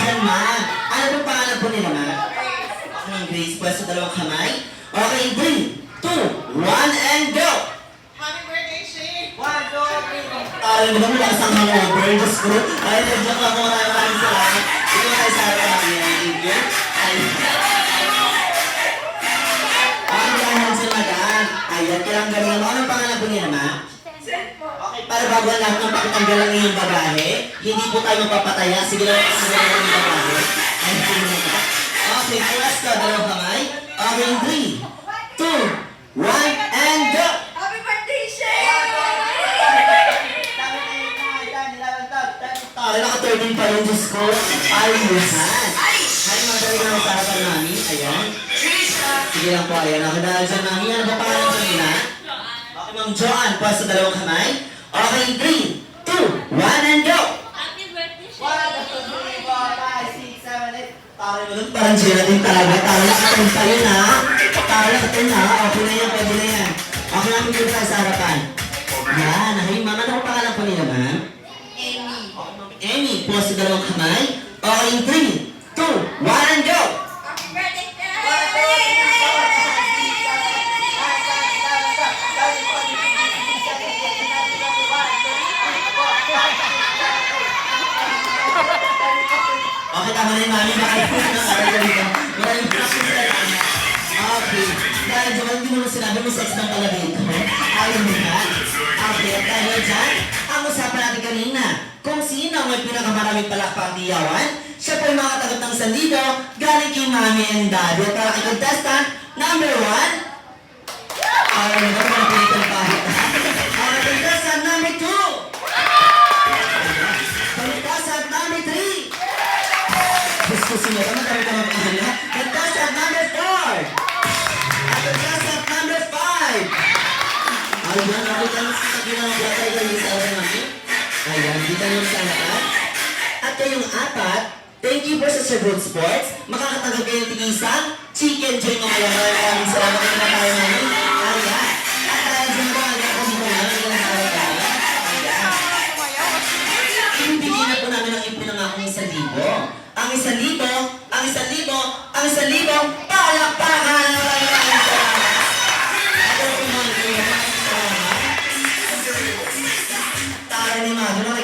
dyan, ma'am. Ano pong pangalan po nila, ma'am? Okay, ma'am Grace. Pwesto dalawang kamay. Okay, 3, 2, 1, and go! Happy birthday, Shane! Ay, mo naman lakas ang hangover. Diyos ko. Ay, nandiyan ka muna. Maraming salamat. Ito na tayo sa harap namin. Thank you. Ay, dahil sa madaan. Ayan, kailangan galingan mo. Anong pangalan po niya, ma'am? Okay, para bago ang lahat ng pakitanggal ang iyong babae, hindi po tayo magpapataya. Sige lang, sige lang ang iyong babae. Ay, sige lang ito. Okay, plus ka, dalawang kamay. Okay, 3, 2, 1, and go! Happy birthday, Shane! Ay, naka-13 pa rin, Diyos ko. Ay, yusan. Ay, mga talaga ng usapan namin. Ayan. Sige lang po, ayan. Ako dahil sa namin. Ano ba pangalan ko nila? Okay, Ma'am Joanne. Pwesto dalawang kamay. Okay, 3, 2, 1, and go! Happy birthday, Shane! 1, 2, 3, 4, 5, 6, 7, 8. Parang gelatin talaga. Tara ka pa yun, ha? Tara ka din, ha? Okay na yan, pwede na yan. Okay namin dito tayo sa harapan. Yan. Okay, ma'am. Ano ang pangalan ko nila, ma'am? Amy, pause sa dalawang kamay. Okay, 3, 2, 1, and go! Happy birthday, Shane! Okay, tama na yung mami. Baka yung puso ng araw dito. Maraming practice na lang. Okay. Dahil dyan, hindi mo sinabi mo sex ng pala dito. Ayaw mo yan. Okay, at dahil dyan, ang usapan natin kanina, kung sino ang may pinakamaraming palakpang diyawan, siya po yung mga tagot ng sandido, galing kay mami and daddy. At para kay contestant, number 1. Ayaw mo naman, mga pinitang pahit. Okay, contestant number 2. Contestant number 3. Gusto mo ka magkaroon ka mga contestant number 4. At contestant number 5. Ayan, ako lang sa kagilang batay kayo sa oras namin. Ayan, di tayo sa lahat. At kayong apat, thank you for sa Cerbon Sports. Makakatagal kayo ng tigisang chicken joy mga yaman. Maraming salamat kayo na tayo namin. Ayan. At dahil sa mga ako dito na, hindi na tayo tayo. Ayan. Ibibigyan na po namin ang ipinangakong 1,000. Ang 1,000, palakpakan!